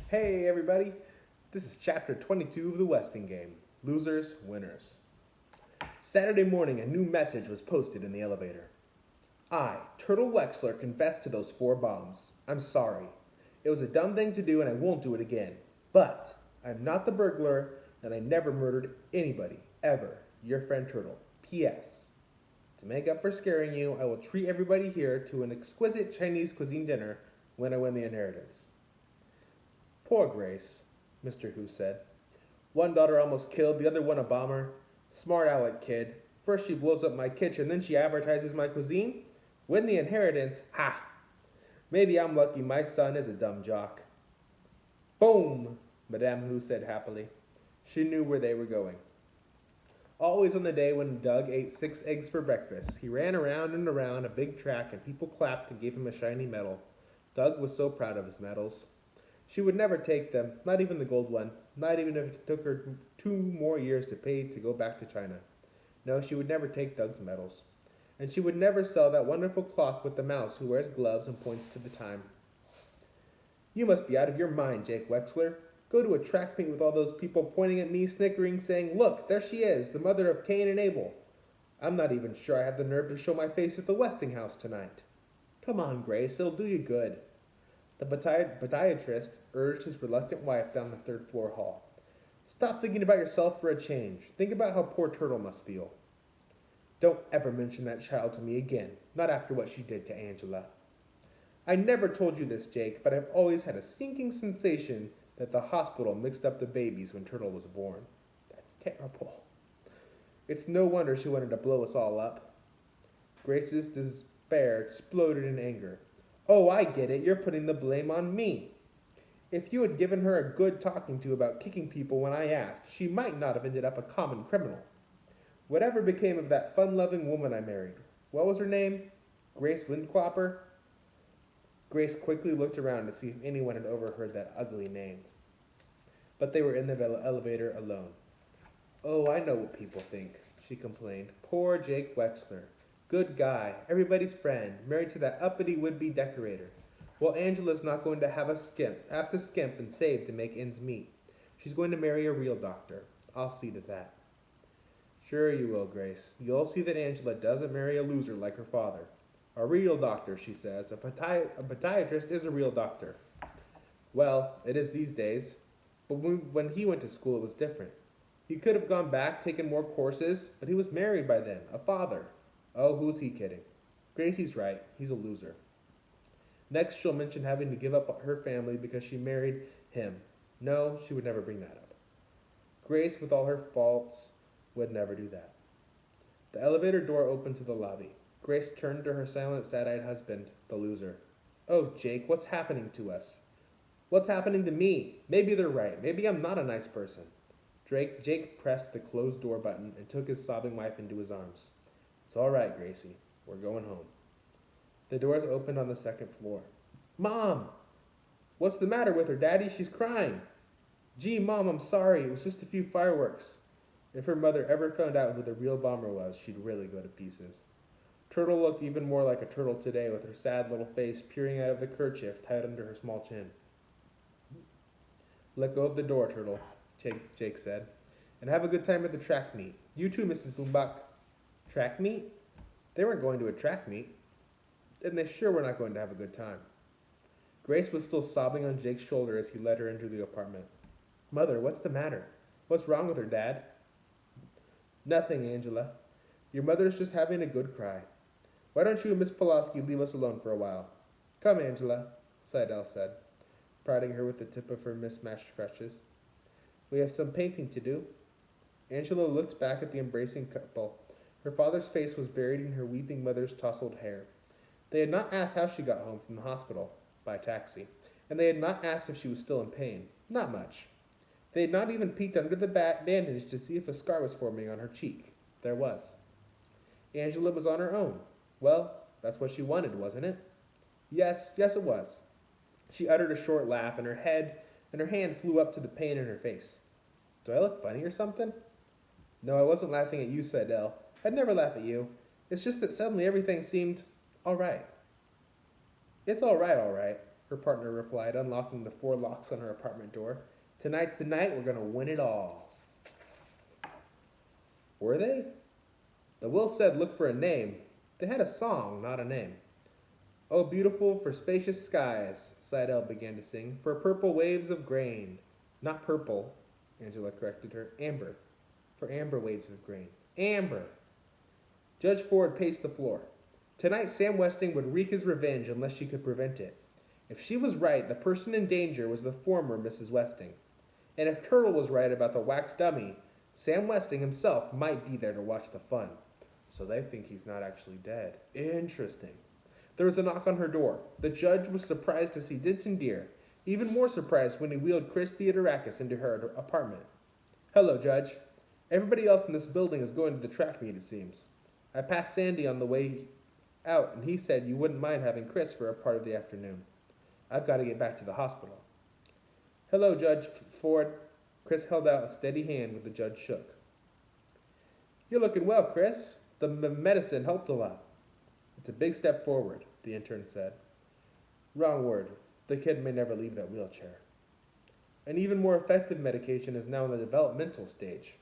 Hey everybody, this is chapter 22 of the Westing game. Losers, winners. Saturday morning, a new message was posted in the elevator. I, Turtle Wexler, confess to those 4 bombs. I'm sorry. It was a dumb thing to do and I won't do it again. But I'm not the burglar and I never murdered anybody, ever. Your friend Turtle. P.S. To make up for scaring you, I will treat everybody here to an exquisite Chinese cuisine dinner when I win the inheritance. Poor Grace, Mr. Hu said. One daughter almost killed, the other one a bomber. Smart aleck kid. First she blows up my kitchen, then she advertises my cuisine. Win the inheritance? Ha! Maybe I'm lucky my son is a dumb jock. Boom! Madame Hu said happily. She knew where they were going. Always on the day when Doug ate 6 eggs for breakfast, he ran around and around a big track and people clapped and gave him a shiny medal. Doug was so proud of his medals. She would never take them, not even the gold one, not even if it took her 2 more years to pay to go back to China. No, she would never take Doug's medals. And she would never sell that wonderful clock with the mouse who wears gloves and points to the time. You must be out of your mind, Jake Wexler. Go to a track meet with all those people pointing at me, snickering, saying, Look, there she is, the mother of Cain and Abel. I'm not even sure I have the nerve to show my face at the Westinghouse tonight. Come on, Grace, it'll do you good. The podiatrist urged his reluctant wife down the 3rd-floor hall. Stop thinking about yourself for a change. Think about how poor Turtle must feel. Don't ever mention that child to me again, not after what she did to Angela. I never told you this, Jake, but I've always had a sinking sensation that the hospital mixed up the babies when Turtle was born. That's terrible. It's no wonder she wanted to blow us all up. Grace's despair exploded in anger. Oh, I get it. You're putting the blame on me. If you had given her a good talking to about kicking people when I asked, she might not have ended up a common criminal. Whatever became of that fun-loving woman I married? What was her name? Grace Windclopper? Grace quickly looked around to see if anyone had overheard that ugly name. But they were in the elevator alone. Oh, I know what people think, she complained. Poor Jake Wexler. Good guy, everybody's friend, married to that uppity would-be decorator. Well, Angela's not going to have to skimp and save to make ends meet. She's going to marry a real doctor. I'll see to that. Sure you will, Grace. You'll see that Angela doesn't marry a loser like her father. A real doctor, she says. A podiatrist is a real doctor. Well, it is these days. But when he went to school, it was different. He could have gone back, taken more courses, but he was married by then, a father. Oh, who's he kidding? Gracie's right. He's a loser. Next, she'll mention having to give up her family because she married him. No, she would never bring that up. Grace, with all her faults, would never do that. The elevator door opened to the lobby. Grace turned to her silent, sad-eyed husband, the loser. Oh, Jake, what's happening to us? What's happening to me? Maybe they're right. Maybe I'm not a nice person. Jake pressed the closed door button and took his sobbing wife into his arms. It's all right, Gracie. We're going home. The doors opened on the 2nd floor. Mom! What's the matter with her, Daddy? She's crying. Gee, Mom, I'm sorry. It was just a few fireworks. If her mother ever found out who the real bomber was, she'd really go to pieces. Turtle looked even more like a turtle today with her sad little face peering out of the kerchief tied under her small chin. Let go of the door, Turtle, Jake said, and have a good time at the track meet. You too, Mrs. Boombach. Track meet? They weren't going to a track meet. And they sure were not going to have a good time. Grace was still sobbing on Jake's shoulder as he led her into the apartment. Mother, what's the matter? What's wrong with her, Dad? Nothing, Angela. Your mother's just having a good cry. Why don't you and Miss Pulaski leave us alone for a while? Come, Angela, Seidel said, prodding her with the tip of her mismatched crutches. We have some painting to do. Angela looked back at the embracing couple. Her father's face was buried in her weeping mother's tousled hair. They had not asked how she got home from the hospital, by taxi, and they had not asked if she was still in pain. Not much. They had not even peeked under the bandage to see if a scar was forming on her cheek. There was. Angela was on her own. Well, that's what she wanted, wasn't it? Yes, it was. She uttered a short laugh, and her hand flew up to the pain in her face. Do I look funny or something? No, I wasn't laughing at you, Seidel. I'd never laugh at you. It's just that suddenly everything seemed all right. It's all right, all right. her partner replied, unlocking the 4 locks on her apartment door. Tonight's the night we're going to win it all. Were they? The will said look for a name. They had a song, not a name. Oh, beautiful for spacious skies, Slidell began to sing, for purple waves of grain. Not purple, Angela corrected her. Amber. For amber waves of grain. Amber. Judge Ford paced the floor. Tonight Sam Westing would wreak his revenge unless she could prevent it. If she was right, the person in danger was the former Mrs. Westing. And if Turtle was right about the wax dummy, Sam Westing himself might be there to watch the fun. So they think he's not actually dead. Interesting. There was a knock on her door. The judge was surprised to see Denton Deer, even more surprised when he wheeled Chris Theodorakis into her apartment. Hello, Judge. Everybody else in this building is going to the track meet, it seems. I passed Sandy on the way out, and he said you wouldn't mind having Chris for a part of the afternoon. I've got to get back to the hospital. Hello, Judge Ford. Chris held out a steady hand when the judge shook. You're looking well, Chris. The medicine helped a lot. It's a big step forward, the intern said. Wrong word. The kid may never leave that wheelchair. An even more effective medication is now in the developmental stage.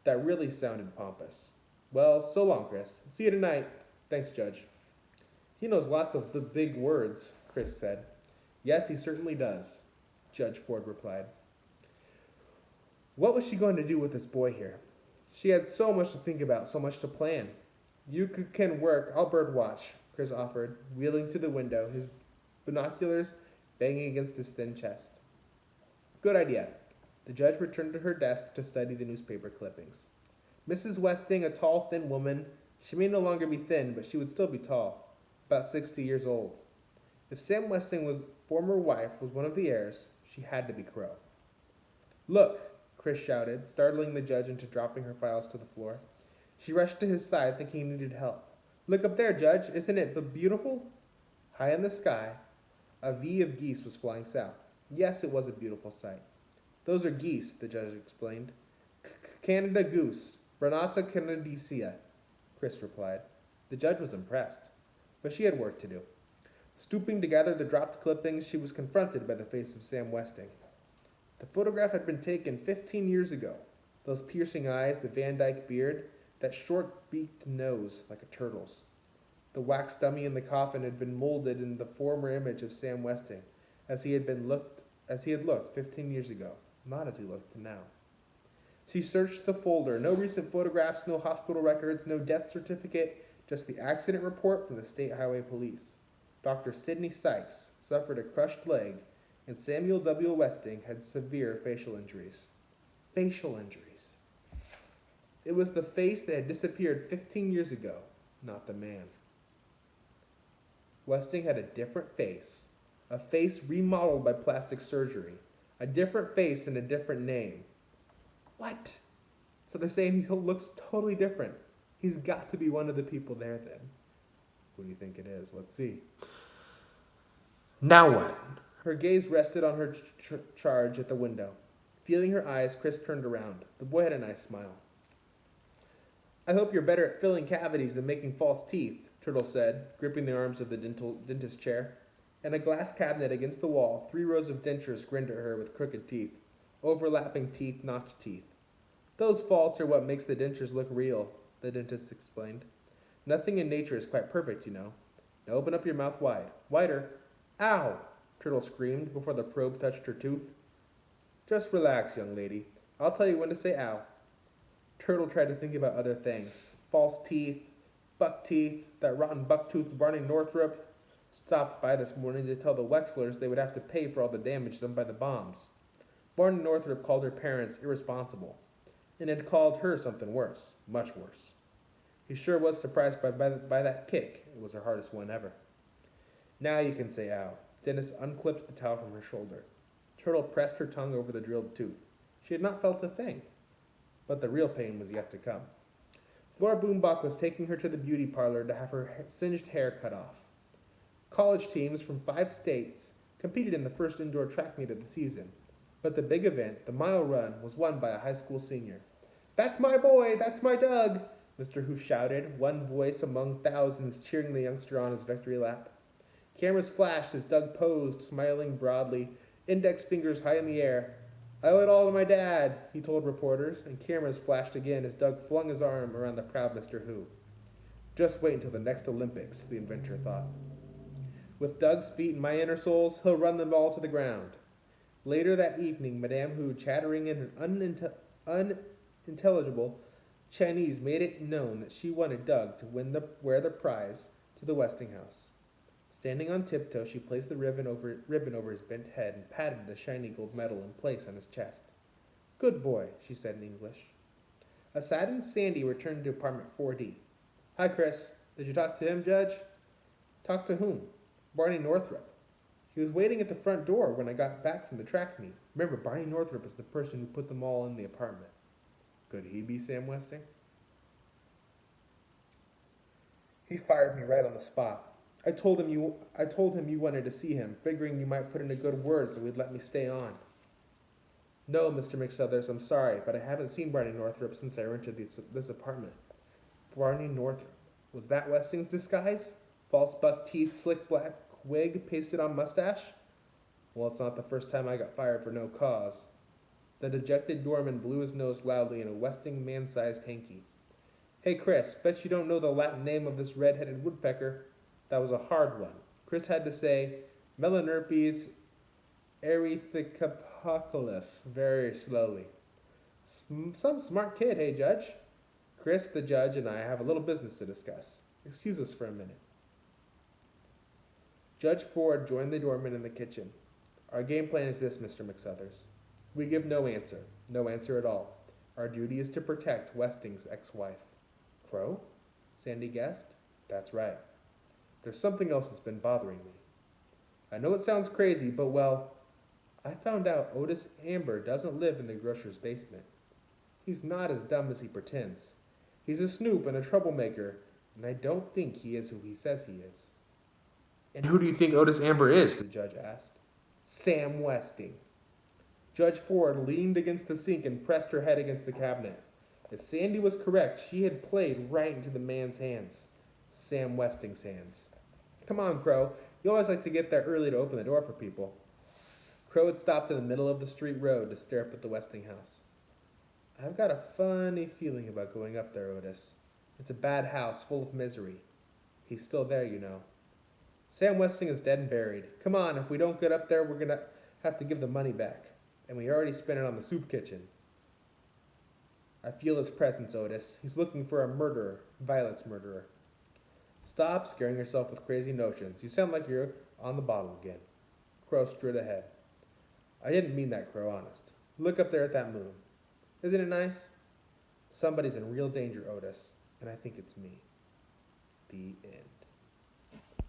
That really sounded pompous. Well, so long, Chris. See you tonight. Thanks, Judge. He knows lots of the big words, Chris said. Yes, he certainly does, Judge Ford replied. What was she going to do with this boy here? She had so much to think about, so much to plan. You can work, I'll bird watch, Chris offered, wheeling to the window, his binoculars banging against his thin chest. Good idea. The judge returned to her desk to study the newspaper clippings. Mrs. Westing, a tall, thin woman. She may no longer be thin, but she would still be tall, about 60 years old. If Sam Westing's former wife was one of the heirs, she had to be Crow. Look, Chris shouted, startling the judge into dropping her files to the floor. She rushed to his side, thinking he needed help. Look up there, Judge. Isn't it beautiful? High in the sky, a V of geese was flying south. Yes, it was a beautiful sight. Those are geese, the judge explained. Canada goose, Bernata canadicea, Chris replied. The judge was impressed, but she had work to do. Stooping to gather the dropped clippings, she was confronted by the face of Sam Westing. The photograph had been taken 15 years ago. Those piercing eyes, the Van Dyke beard, that short-beaked nose like a turtle's. The wax dummy in the coffin had been molded in the former image of Sam Westing, as he had looked 15 years ago, not as he looked now. She searched the folder. No recent photographs, no hospital records, no death certificate, just the accident report from the State Highway Police. Dr. Sidney Sykes suffered a crushed leg, and Samuel W. Westing had severe facial injuries. Facial injuries. It was the face that had disappeared 15 years ago, not the man. Westing had a different face, a face remodeled by plastic surgery, a different face and a different name. What? So they're saying he looks totally different. He's got to be one of the people there then. Who do you think it is? Let's see. Now what? Her gaze rested on her charge at the window. Feeling her eyes, Chris turned around. The boy had a nice smile. I hope you're better at filling cavities than making false teeth, Turtle said, gripping the arms of the dentist chair. In a glass cabinet against the wall, 3 rows of dentures grinned at her with crooked teeth. Overlapping teeth, notched teeth. Those faults are what makes the dentures look real, the dentist explained. Nothing in nature is quite perfect, you know. Now open up your mouth wide. Wider. Ow! Turtle screamed before the probe touched her tooth. Just relax, young lady. I'll tell you when to say ow. Turtle tried to think about other things. False teeth, buck teeth, that rotten buck-toothed Barney Northrup stopped by this morning to tell the Wexlers they would have to pay for all the damage done by the bombs. Barney Northrup called her parents irresponsible, and had called her something worse, much worse. He sure was surprised by that kick. It was her hardest one ever. Now you can say ow. Dennis unclipped the towel from her shoulder. Turtle pressed her tongue over the drilled tooth. She had not felt a thing, but the real pain was yet to come. Flora Boombach was taking her to the beauty parlor to have her singed hair cut off. College teams from 5 states competed in the first indoor track meet of the season, but the big event, the mile run, was won by a high school senior. That's my boy! That's my Doug! Mr. Who shouted, one voice among thousands cheering the youngster on his victory lap. Cameras flashed as Doug posed, smiling broadly, index fingers high in the air. I owe it all to my dad, he told reporters, and cameras flashed again as Doug flung his arm around the proud Mr. Who. Just wait until the next Olympics, the inventor thought. With Doug's feet in my inner soles, he'll run them all to the ground. Later that evening, Madame Hu, chattering in an unintelligible Chinese, made it known that she wanted Doug to wear the prize to the Westinghouse. Standing on tiptoe, she placed the ribbon over his bent head and patted the shiny gold medal in place on his chest. Good boy, she said in English. A saddened Sandy returned to apartment 4D. Hi, Chris. Did you talk to him, Judge? Talk to whom? Barney Northrup. He was waiting at the front door when I got back from the track meet. Remember, Barney Northrup is the person who put them all in the apartment. Could he be Sam Westing? He fired me right on the spot. I told him you wanted to see him, figuring you might put in a good word so he'd let me stay on. No, Mr. McSuthers, I'm sorry, but I haven't seen Barney Northrup since I rented this apartment. Barney Northrup. Was that Westing's disguise? False buck teeth, slick black wig, pasted on mustache? Well, it's not the first time I got fired for no cause. The dejected doorman blew his nose loudly in a Westing man-sized hanky. Hey, Chris, bet you don't know the Latin name of this red-headed woodpecker. That was a hard one. Chris had to say Melanerpes erythrococcus very slowly. Some smart kid, hey, Judge? Chris, the judge, and I have a little business to discuss. Excuse us for a minute. Judge Ford joined the doorman in the kitchen. Our game plan is this, Mr. McSuthers. We give no answer at all. Our duty is to protect Westing's ex-wife. Crow? Sandy guessed. That's right. There's something else that's been bothering me. I know it sounds crazy, but well, I found out Otis Amber doesn't live in the grocer's basement. He's not as dumb as he pretends. He's a snoop and a troublemaker, and I don't think he is who he says he is. And who do you think Otis Amber is? The judge asked. Sam Westing. Judge Ford leaned against the sink and pressed her head against the cabinet. If Sandy was correct, she had played right into the man's hands. Sam Westing's hands. Come on, Crow. You always like to get there early to open the door for people. Crow had stopped in the middle of the street road to stare up at the Westing house. I've got a funny feeling about going up there, Otis. It's a bad house full of misery. He's still there, you know. Sam Westing is dead and buried. Come on, if we don't get up there, we're going to have to give the money back. And we already spent it on the soup kitchen. I feel his presence, Otis. He's looking for a murderer, Violet's murderer. Stop scaring yourself with crazy notions. You sound like you're on the bottle again. Crow strode ahead. I didn't mean that, Crow, honest. Look up there at that moon. Isn't it nice? Somebody's in real danger, Otis, and I think it's me. The end.